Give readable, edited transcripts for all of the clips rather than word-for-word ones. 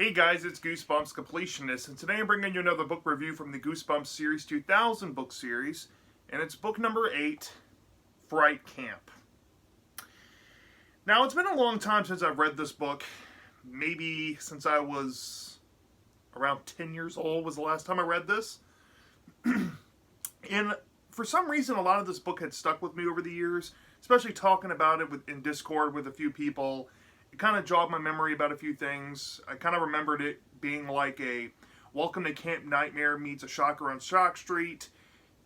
Hey guys, it's Goosebumps Completionist, and today I'm bringing you another book review from the Goosebumps Series 2000 book series, and it's book number 8, Fright Camp. Now, it's been a long time since I've read this book. Maybe since I was around 10 years old was the last time I read this. And for some reason, a lot of this book had stuck with me over the years, especially talking about it in Discord with a few people. It kind of jogged my memory about a few things. I kind of remembered it being like a Welcome to Camp Nightmare meets A Shocker on Shock Street.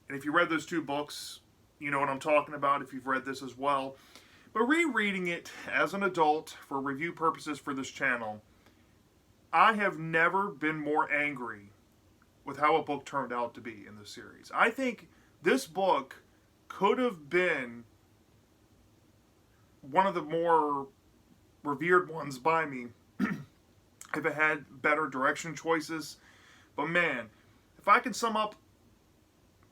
And if you read those two books, you know what I'm talking about if you've read this as well. But rereading it as an adult for review purposes for this channel, I have never been more angry with how a book turned out to be in this series. I think this book could have been one of the more revered ones by me if it had better direction choices. But man, if I can sum up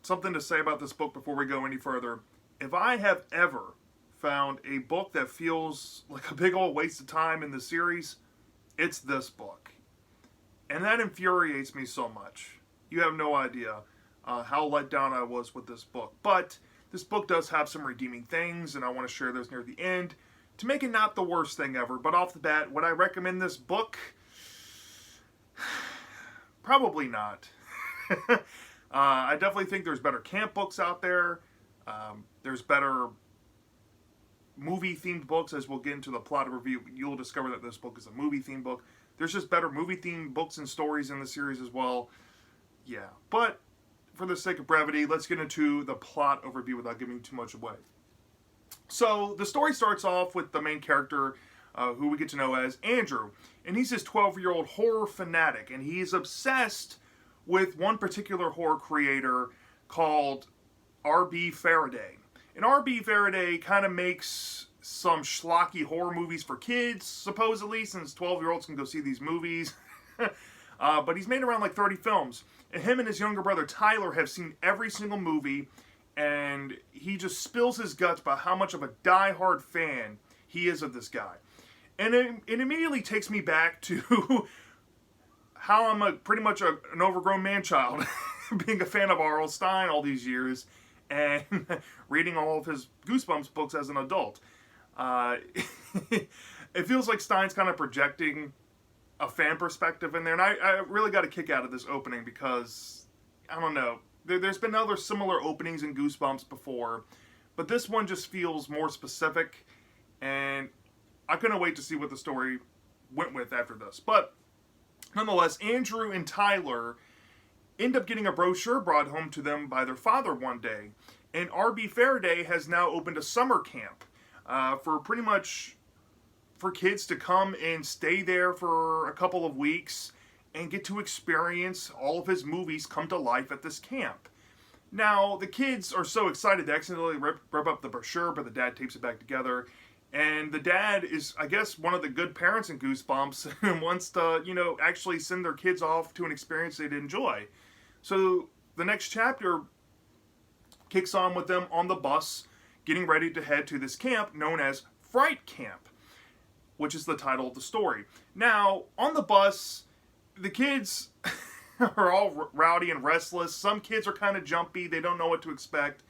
something to say about this book before we go any further, if I have ever found a book that feels like a big old waste of time in the series, it's this book. And that infuriates me so much. You have no idea how let down I was with this book. But this book does have some redeeming things, and I want to share those near the end to make it not the worst thing ever. But off the bat, would I recommend this book? Probably not. I definitely think there's better camp books out there. There's better movie-themed books. As we'll get into the plot review, you'll discover that this book is a movie-themed book. There's just better movie-themed books and stories in the series as well. Yeah, but for the sake of brevity, let's get into the plot overview without giving too much away. So the story starts off with the main character, who we get to know as Andrew. And he's this 12-year-old horror fanatic, and he's obsessed with one particular horror creator called R.B. Faraday. And R.B. Faraday kind of makes some schlocky horror movies for kids, supposedly, since 12-year-olds can go see these movies. But he's made around like 30 films. And him and his younger brother Tyler have seen every single movie, and he just spills his guts about how much of a die-hard fan he is of this guy. And it immediately takes me back to how I'm pretty much an overgrown man-child, being a fan of R.L. Stine all these years, and reading all of his Goosebumps books as an adult. It feels like Stine's kind of projecting a fan perspective in there, and I really got a kick out of this opening because, I don't know, there's been other similar openings in Goosebumps before, but this one just feels more specific, and I couldn't wait to see what the story went with after this. But nonetheless, Andrew and Tyler end up getting a brochure brought home to them by their father one day, and R.B. Faraday has now opened a summer camp for pretty much for kids to come and stay there for a couple of weeks and get to experience all of his movies come to life at this camp. Now, the kids are so excited they accidentally rip up the brochure, but the dad tapes it back together. And the dad is, I guess, one of the good parents in Goosebumps and wants to, actually send their kids off to an experience they'd enjoy. So the next chapter kicks on with them on the bus, getting ready to head to this camp known as Fright Camp, which is the title of the story. Now, on the bus, the kids are all rowdy and restless. Some kids are kind of jumpy. They don't know what to expect.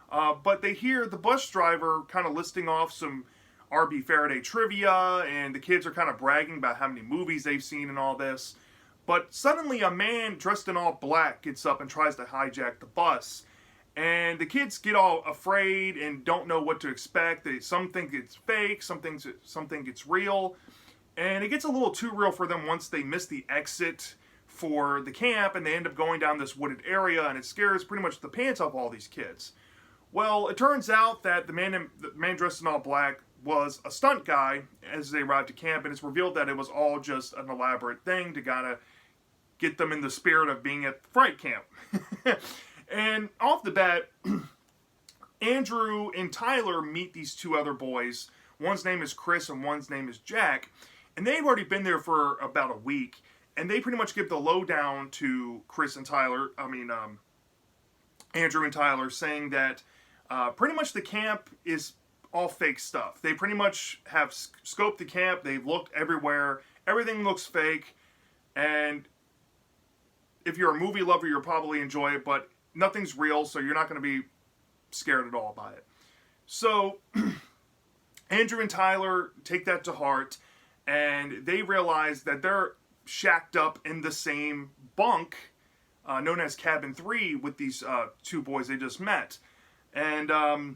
But they hear the bus driver kind of listing off some R.B. Faraday trivia, and the kids are kind of bragging about how many movies they've seen and all this. But suddenly a man dressed in all black gets up and tries to hijack the bus. And the kids get all afraid and don't know what to expect. Some think it's fake, some think it's real. And it gets a little too real for them once they miss the exit for the camp, and they end up going down this wooded area, and it scares pretty much the pants off all these kids. Well, it turns out that the man dressed in all black was a stunt guy as they arrived to camp, and it's revealed that it was all just an elaborate thing to kind of get them in the spirit of being at Fright Camp. And off the bat, Andrew and Tyler meet these two other boys. One's name is Chris and one's name is Jack. And they've already been there for about a week. And they pretty much give the lowdown to Andrew and Tyler, saying that pretty much the camp is all fake stuff. They pretty much have scoped the camp. They've looked everywhere. Everything looks fake. And if you're a movie lover, you'll probably enjoy it, but nothing's real, so you're not going to be scared at all by it. So Andrew and Tyler take that to heart, and they realize that they're shacked up in the same bunk, known as Cabin 3, with these two boys they just met. And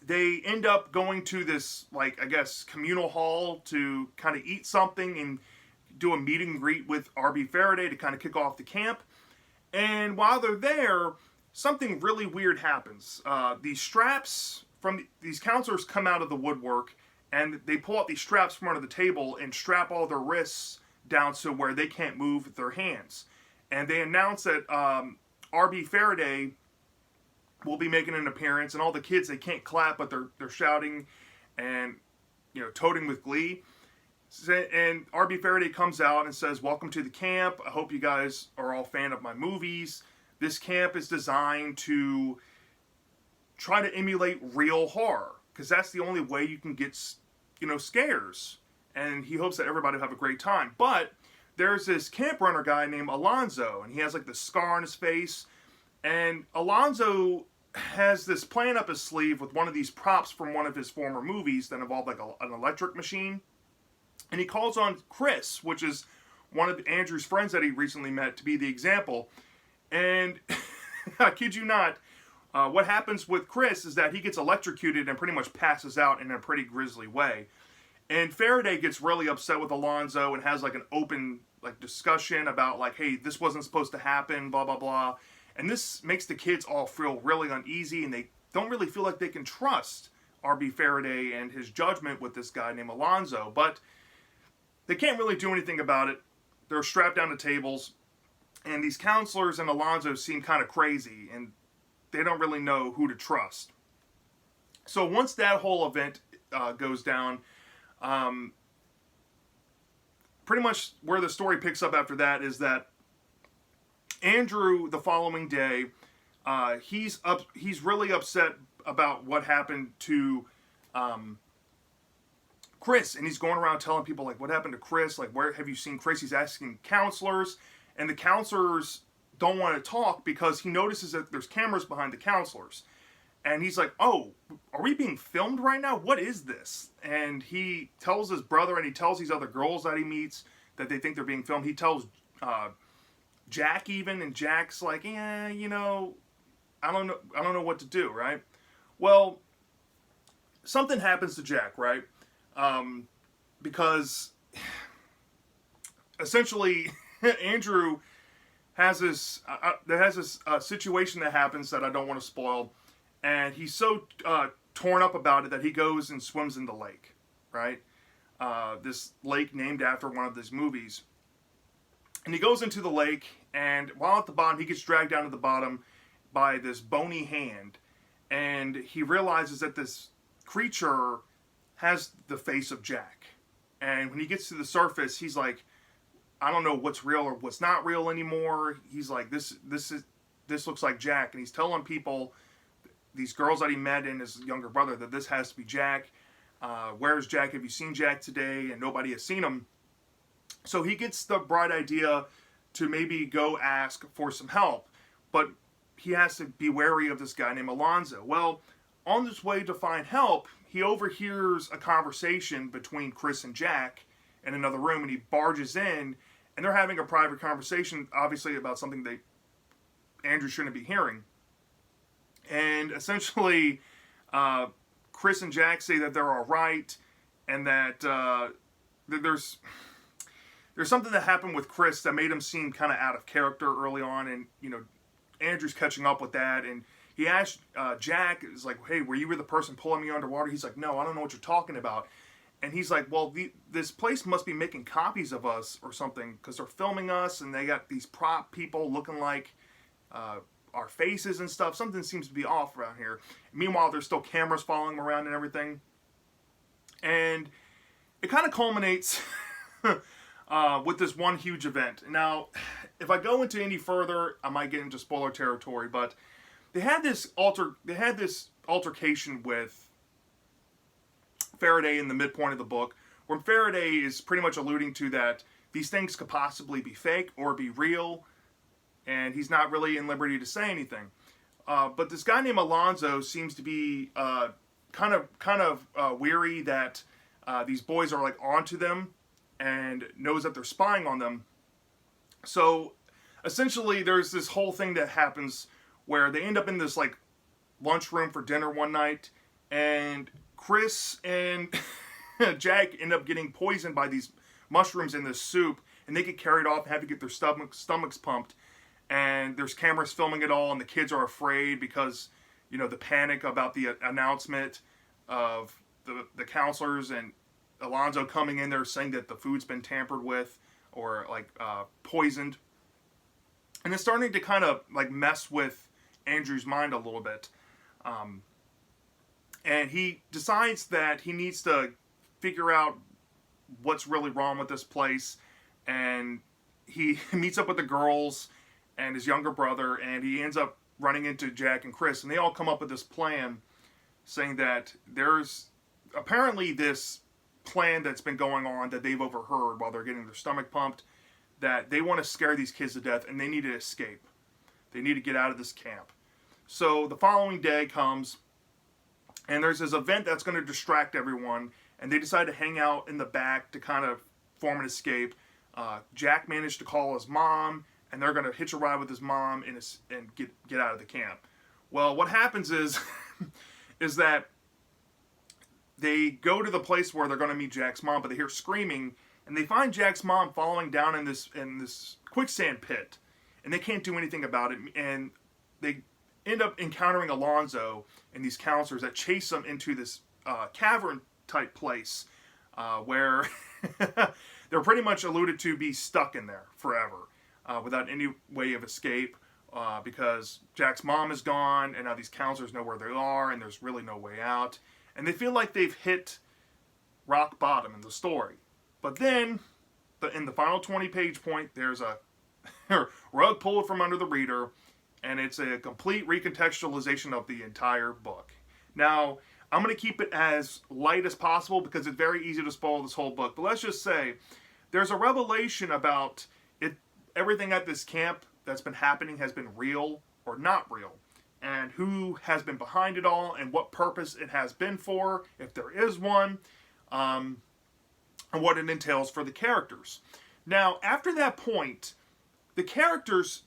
they end up going to this, like, I guess, communal hall to kind of eat something and do a meet and greet with R.B. Faraday to kind of kick off the camp. And while they're there, something really weird happens. These straps from these counselors come out of the woodwork, and they pull out these straps from under the table and strap all their wrists down so where they can't move with their hands. And they announce that R.B. Faraday will be making an appearance, and all the kids, they can't clap, but they're shouting and, you know, toting with glee. And R.B. Faraday comes out and says, "Welcome to the camp. I hope you guys are all fan of my movies. This camp is designed to try to emulate real horror, because that's the only way you can get, you know, scares. And he hopes that everybody will have a great time. But there's this camp runner guy named Alonzo, and he has like this scar on his face. And Alonzo has this plan up his sleeve with one of these props from one of his former movies that involved like an electric machine. And he calls on Chris, which is one of Andrew's friends that he recently met, to be the example. And I kid you not, what happens with Chris is that he gets electrocuted and pretty much passes out in a pretty grisly way. And Faraday gets really upset with Alonzo and has like an open like discussion about like, hey, this wasn't supposed to happen, blah, blah, blah. And this makes the kids all feel really uneasy, and they don't really feel like they can trust R.B. Faraday and his judgment with this guy named Alonzo. But they can't really do anything about it. They're strapped down to tables, and these counselors and Alonzo seem kind of crazy, and they don't really know who to trust. So once that whole event goes down, pretty much where the story picks up after that is that Andrew, the following day, he's really upset about what happened to Chris, and he's going around telling people like, what happened to Chris? Like, where have you seen Chris? He's asking counselors, and the counselors don't want to talk because he notices that there's cameras behind the counselors. And he's like, oh, are we being filmed right now? What is this? And he tells his brother, and he tells these other girls that he meets that they think they're being filmed. He tells Jack even, and Jack's like, yeah, you know, I don't know what to do, right? Well, something happens to Jack, right? Because essentially Andrew has this situation that happens that I don't want to spoil, and he's so torn up about it that he goes and swims in the lake, right? This lake named after one of these movies. And he goes into the lake, and while at the bottom, he gets dragged down to the bottom by this bony hand, and he realizes that this creature has the face of Jack. And when he gets to the surface, he's like, I don't know what's real or what's not real anymore. He's like, this looks like Jack. And he's telling people, these girls that he met and his younger brother, that this has to be Jack. Where's Jack? Have you seen Jack today? And nobody has seen him. So he gets the bright idea to maybe go ask for some help. But he has to be wary of this guy named Alonzo. Well, on his way to find help, he overhears a conversation between Chris and Jack in another room, and he barges in, and they're having a private conversation, obviously about something that Andrew shouldn't be hearing. And essentially, Chris and Jack say that they're all right, and that there's something that happened with Chris that made him seem kind of out of character early on, and, you know, Andrew's catching up with that, and he asked Jack, is like, hey, were you the person pulling me underwater? He's like, no, I don't know what you're talking about. And he's like, well, this place must be making copies of us or something, because they're filming us, and they got these prop people looking like our faces and stuff. Something seems to be off around here. Meanwhile, there's still cameras following him around and everything. And it kind of culminates with this one huge event. Now, if I go into any further, I might get into spoiler territory, but they had this altercation with Faraday in the midpoint of the book, where Faraday is pretty much alluding to that these things could possibly be fake or be real, and he's not really in liberty to say anything. But this guy named Alonzo seems to be kind of weary that these boys are like onto them, and knows that they're spying on them. So essentially, there's this whole thing that happens where they end up in this like lunchroom for dinner one night, and Chris and Jack end up getting poisoned by these mushrooms in this soup, and they get carried off and have to get their stomachs pumped. And there's cameras filming it all, and the kids are afraid because, you know, the panic about the announcement of the counselors and Alonzo coming in there saying that the food's been tampered with or like poisoned. And it's starting to kind of like mess with Andrew's mind a little bit. And he decides that he needs to figure out what's really wrong with this place. And he meets up with the girls and his younger brother, and he ends up running into Jack and Chris, and they all come up with this plan saying that there's apparently this plan that's been going on that they've overheard while they're getting their stomach pumped, that they want to scare these kids to death, and they need to escape. They need to get out of this camp. So the following day comes, and there's this event that's going to distract everyone, and they decide to hang out in the back to kind of form an escape. Jack managed to call his mom, and they're going to hitch a ride with his mom and get out of the camp. Well, what happens is is that they go to the place where they're going to meet Jack's mom, but they hear screaming, and they find Jack's mom falling down in this quicksand pit, and they can't do anything about it, and they end up encountering Alonzo and these counselors that chase them into this cavern type place where they're pretty much alluded to be stuck in there forever without any way of escape because Jack's mom is gone, and now these counselors know where they are, and there's really no way out. And they feel like they've hit rock bottom in the story. But then, in the final 20-page point, there's a rug pulled from under the reader, and it's a complete recontextualization of the entire book. Now, I'm going to keep it as light as possible because it's very easy to spoil this whole book. But let's just say, there's a revelation about everything at this camp that's been happening has been real or not real, and who has been behind it all, and what purpose it has been for, if there is one, and what it entails for the characters. Now, after that point, the characters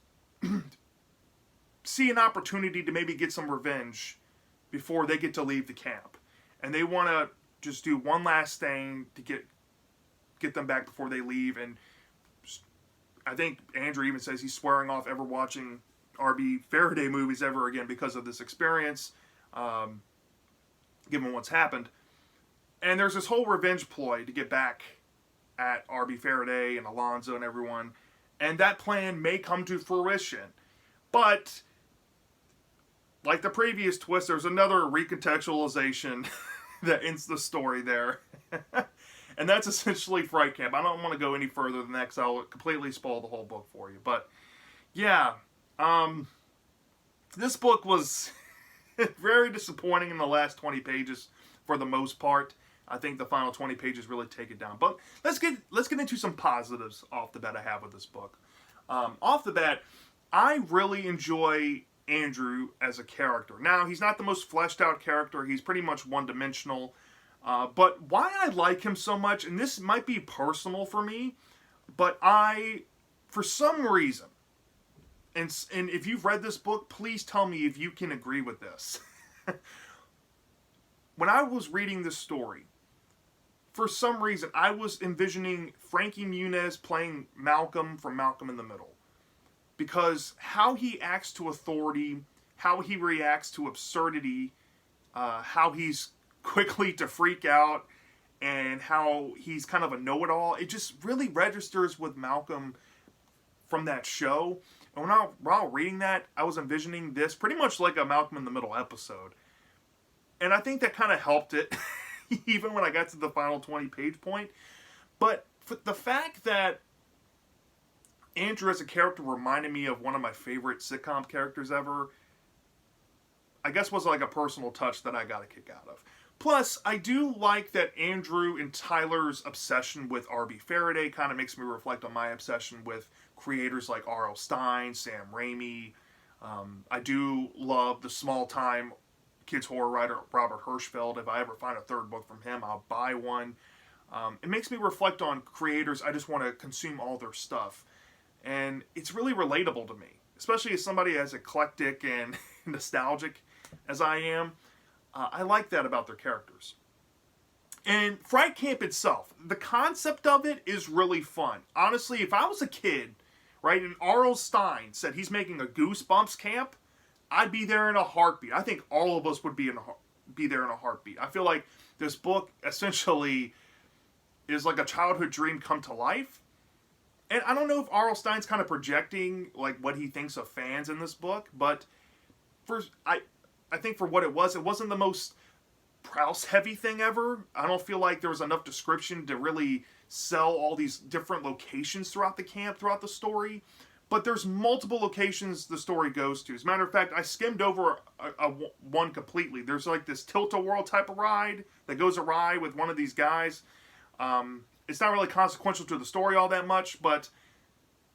see an opportunity to maybe get some revenge before they get to leave the camp. And they want to just do one last thing to get them back before they leave. And I think Andrew even says he's swearing off ever watching R.B. Faraday movies ever again because of this experience, given what's happened. And there's this whole revenge ploy to get back at R.B. Faraday and Alonzo and everyone. And that plan may come to fruition. But, like the previous twist, there's another recontextualization that ends the story there. And that's essentially Fright Camp. I don't want to go any further than that because I'll completely spoil the whole book for you. But, yeah. This book was very disappointing in the last 20 pages for the most part. I think the final 20 pages really take it down. But let's get into some positives off the bat I have with this book. Off the bat, I really enjoy Andrew as a character. Now, he's not the most fleshed out character. He's pretty much one-dimensional. But why I like him so much, and this might be personal for me, but for some reason, and if you've read this book, please tell me if you can agree with this. When I was reading this story, for some reason, I was envisioning Frankie Muniz playing Malcolm from Malcolm in the Middle. Because how he acts to authority, how he reacts to absurdity, how he's quickly to freak out, and how he's kind of a know-it-all, it just really registers with Malcolm from that show. And while reading that, I was envisioning this pretty much like a Malcolm in the Middle episode. And I think that kind of helped it, even when I got to the final 20-page point. But the fact that Andrew as a character reminded me of one of my favorite sitcom characters ever, I guess was like a personal touch that I got a kick out of. Plus, I do like that Andrew and Tyler's obsession with R.B. Faraday kind of makes me reflect on my obsession with creators like R.L. Stine, Sam Raimi. I do love the small-time kids horror writer Robert Hirschfeld. If I ever find a third book from him, I'll buy one. It makes me reflect on creators. I just want to consume all their stuff. And it's really relatable to me, especially as somebody as eclectic and nostalgic as I am. I like that about their characters. And Fright Camp itself, the concept of it is really fun. Honestly, if I was a kid, right, and R.L. Stine said he's making a Goosebumps camp, I'd be there in a heartbeat. I think all of us would be there in a heartbeat. I feel like this book essentially is like a childhood dream come to life. And I don't know if R.L. Stine's kind of projecting like what he thinks of fans in this book, but I think for what it wasn't the most Prowse-heavy thing ever. I don't feel like there was enough description to really sell all these different locations throughout the camp, throughout the story. But there's multiple locations the story goes to. As a matter of fact, I skimmed over one completely. There's like this tilt-a-whirl type of ride that goes awry with one of these guys. It's not really consequential to the story all that much, but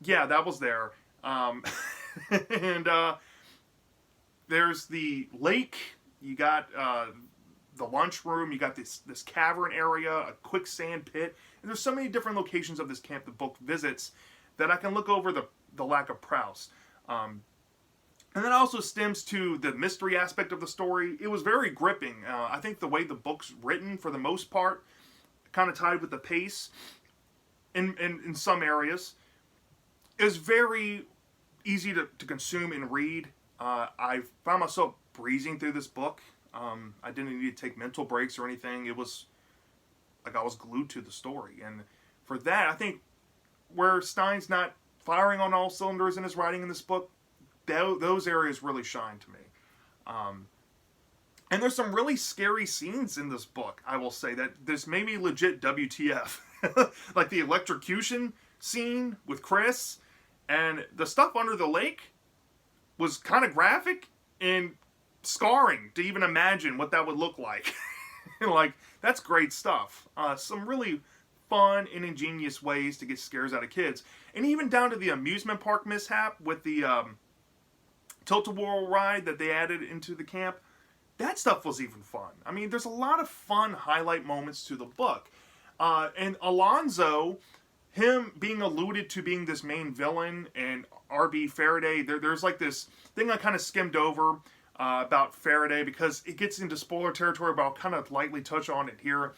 yeah, that was there. And there's the lake. You got the lunchroom. You got this cavern area, a quicksand pit. And there's so many different locations of this camp the book visits that I can look over the lack of Prowse. And that also stems to the mystery aspect of the story. It was very gripping. I think the way the book's written, for the most part, kind of tied with the pace in some areas, is very easy to consume and read. I found myself breezing through this book. I didn't need to take mental breaks or anything. It was like I was glued to the story. And for that, I think where Stine's not firing on all cylinders in his writing in this book, those areas really shine to me. And there's some really scary scenes in this book, I will say, that this made me legit WTF. Like the electrocution scene with Chris, and the stuff under the lake was kind of graphic and scarring to even imagine what that would look like. Like, that's great stuff. Some really fun and ingenious ways to get scares out of kids. And even down to the amusement park mishap with the tilt-a-whirl ride that they added into the camp. That stuff was even fun. I mean, there's a lot of fun highlight moments to the book. And Alonzo, him being alluded to being this main villain, and R.B. Faraday, there's like this thing I kind of skimmed over about Faraday because it gets into spoiler territory, but I'll kind of lightly touch on it here.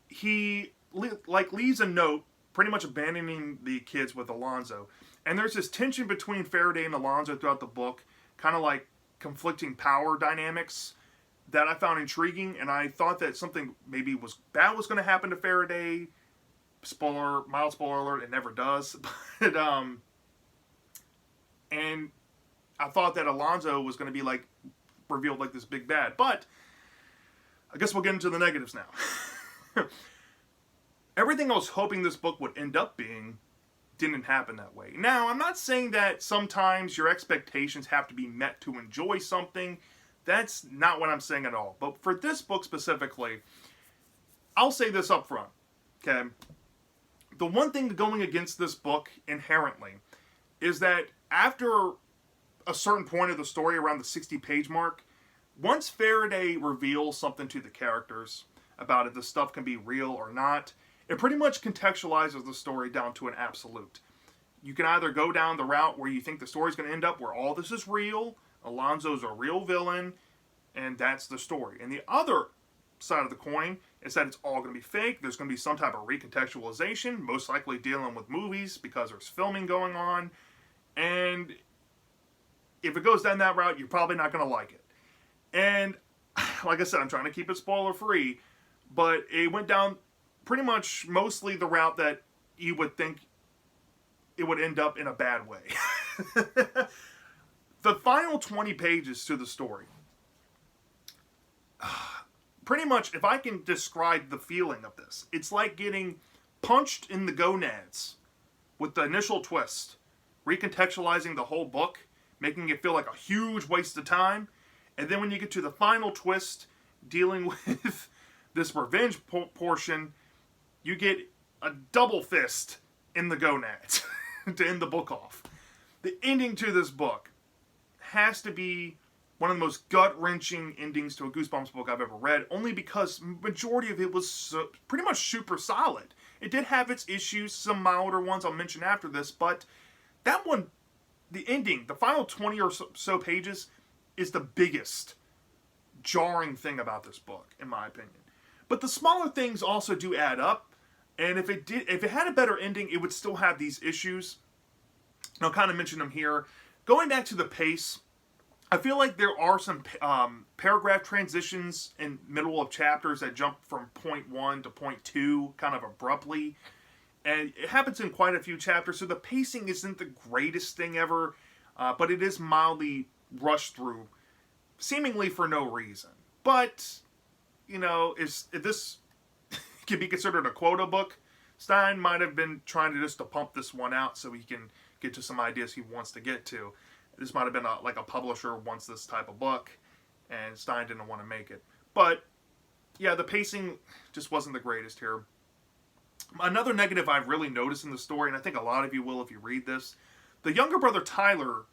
He leaves a note pretty much abandoning the kids with Alonzo. And there's this tension between Faraday and Alonzo throughout the book, kind of like conflicting power dynamics that I found intriguing, and I thought that something maybe bad was going to happen to Faraday. Mild spoiler alert, it never does. But, and I thought that Alonzo was going to be like revealed like this big bad. But I guess we'll get into the negatives now. Everything I was hoping this book would end up being didn't happen that way. Now, I'm not saying that sometimes your expectations have to be met to enjoy something. That's not what I'm saying at all. But for this book specifically, I'll say this up front, okay? The one thing going against this book inherently is that after a certain point of the story, around the 60-page mark, once Faraday reveals something to the characters about if the stuff can be real or not, it pretty much contextualizes the story down to an absolute. You can either go down the route where you think the story's going to end up where all this is real, Alonzo's a real villain, and that's the story. And the other side of the coin is that it's all going to be fake. There's going to be some type of recontextualization, most likely dealing with movies because there's filming going on. And if it goes down that route, you're probably not going to like it. And like I said, I'm trying to keep it spoiler free, but it went down pretty much mostly the route that you would think it would end up in a bad way. The final 20 pages to the story, pretty much, if I can describe the feeling of this, it's like getting punched in the gonads with the initial twist, recontextualizing the whole book, making it feel like a huge waste of time, and then when you get to the final twist, dealing with This revenge portion, you get a double fist in the gonads to end the book off. The ending to this book has to be one of the most gut-wrenching endings to a Goosebumps book I've ever read, only because majority of it was pretty much super solid. It did have its issues, some milder ones I'll mention after this, but that one, the ending, the final 20 or so pages, is the biggest jarring thing about this book, in my opinion. But the smaller things also do add up, and if it had a better ending, it would still have these issues. And I'll kind of mention them here. Going back to the pace, I feel like there are some paragraph transitions in middle of chapters that jump from point 1 to point 2 kind of abruptly. And it happens in quite a few chapters, so the pacing isn't the greatest thing ever, but it is mildly rushed through, seemingly for no reason. But, you know, if this can be considered a quota book, Stein might have been trying to just to pump this one out so he can get to some ideas he wants to get to. This might have been like a publisher wants this type of book, and Stein didn't want to make it. But, yeah, the pacing just wasn't the greatest here. Another negative I've really noticed in the story, and I think a lot of you will if you read this, the younger brother Tyler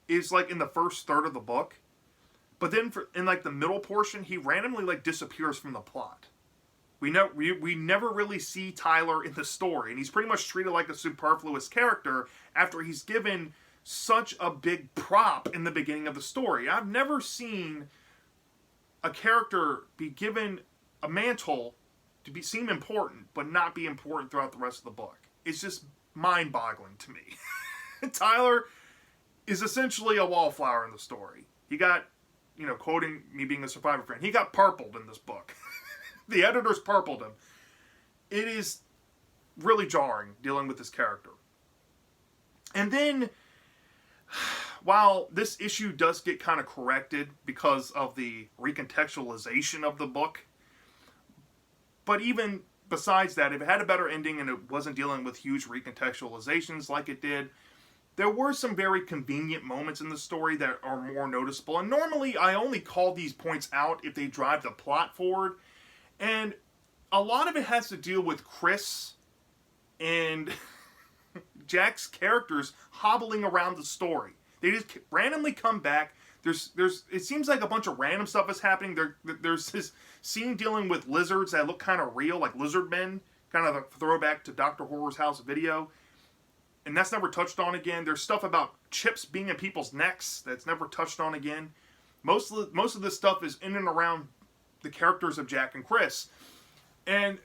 is like in the first third of the book, but then in like the middle portion, he randomly like disappears from the plot. We never really see Tyler in the story, and he's pretty much treated like a superfluous character after he's given such a big prop in the beginning of the story. I've never seen a character be given a mantle to seem important, but not be important throughout the rest of the book. It's just mind-boggling to me. Tyler is essentially a wallflower in the story. He got, you know, quoting me being a Survivor fan, he got purpled in this book. The editors purpled him. It is really jarring dealing with this character. And then, while this issue does get kind of corrected because of the recontextualization of the book, but even besides that, if it had a better ending and it wasn't dealing with huge recontextualizations like it did, there were some very convenient moments in the story that are more noticeable. And normally, I only call these points out if they drive the plot forward. And a lot of it has to deal with Chris and Jack's characters hobbling around the story. They just randomly come back. It seems like a bunch of random stuff is happening. There's this scene dealing with lizards that look kind of real, like lizard men, kind of a throwback to Dr. Horror's house video. And that's never touched on again. There's stuff about chips being in people's necks that's never touched on again. Most of this stuff is in and around the characters of Jack and Chris. And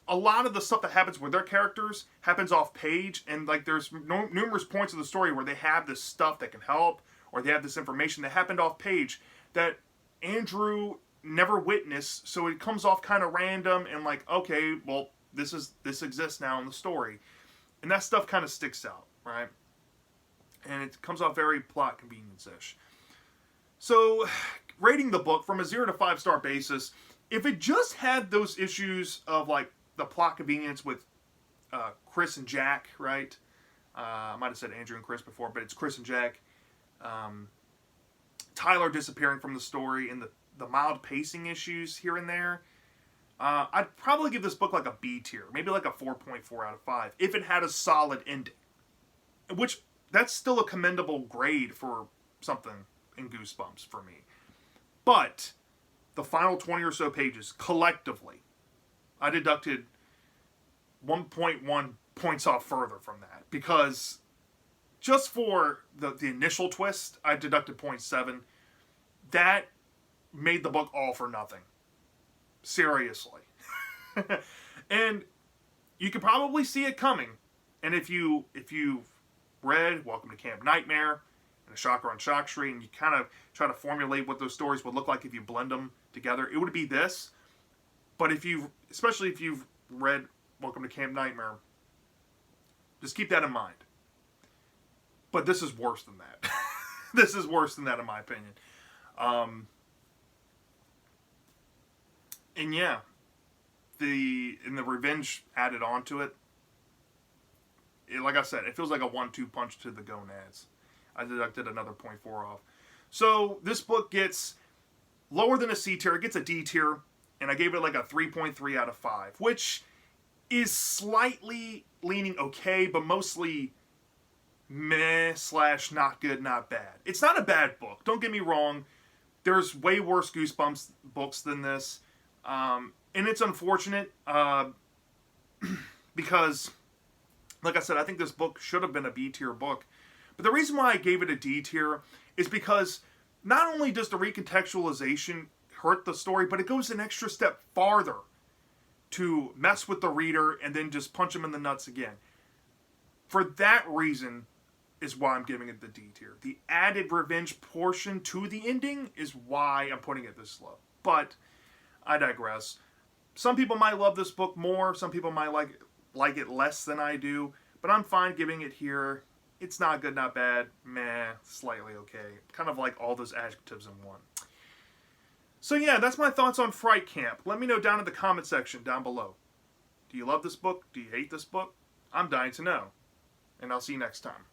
a lot of the stuff that happens with their characters happens off page, and like there's numerous points of the story where they have this stuff that can help, or they have this information that happened off page that Andrew never witnessed, so it comes off kind of random and like, okay, well, this exists now in the story. And that stuff kind of sticks out, right? And it comes off very plot convenience-ish. So, rating the book from a 0 to 5 star basis, if it just had those issues of like the plot convenience with Chris and Jack, right? I might have said Andrew and Chris before, but it's Chris and Jack. Tyler disappearing from the story and the mild pacing issues here and there. I'd probably give this book like a B tier, maybe like a 4.4 out of 5, if it had a solid ending. Which, that's still a commendable grade for something in Goosebumps for me. But, the final 20 or so pages, collectively, I deducted 1.1 points off further from that. Because, just for the initial twist, I deducted 0.7. That made the book all for nothing. Seriously. And you could probably see it coming. And if you've read Welcome to Camp Nightmare and A Shocker on Shock Street, and you kind of try to formulate what those stories would look like if you blend them together, it would be this. But especially if you've read Welcome to Camp Nightmare, just keep that in mind. But this is worse than that. This is worse than that, in my opinion. And yeah, the revenge added on to it. Like I said, it feels like a 1-2 punch to the gonads. I deducted another 0.4 off. So this book gets lower than a C tier. It gets a D tier. and I gave it like a 3.3 out of 5, which is slightly leaning okay, but mostly meh / not good, not bad. It's not a bad book, don't get me wrong. There's way worse Goosebumps books than this, and it's unfortunate because, like I said, I think this book should have been a B tier book. But the reason why I gave it a D tier is because not only does the recontextualization hurt the story, but it goes an extra step farther to mess with the reader and then just punch him in the nuts again. For that reason is why I'm giving it the D tier. The added revenge portion to the ending is why I'm putting it this low. But I digress. Some people might love this book more. Some people might like it less than I do. But I'm fine giving it here. It's not good, not bad. Meh, slightly okay. Kind of like all those adjectives in one. So yeah, that's my thoughts on Fright Camp. Let me know down in the comment section down below. Do you love this book? Do you hate this book? I'm dying to know. And I'll see you next time.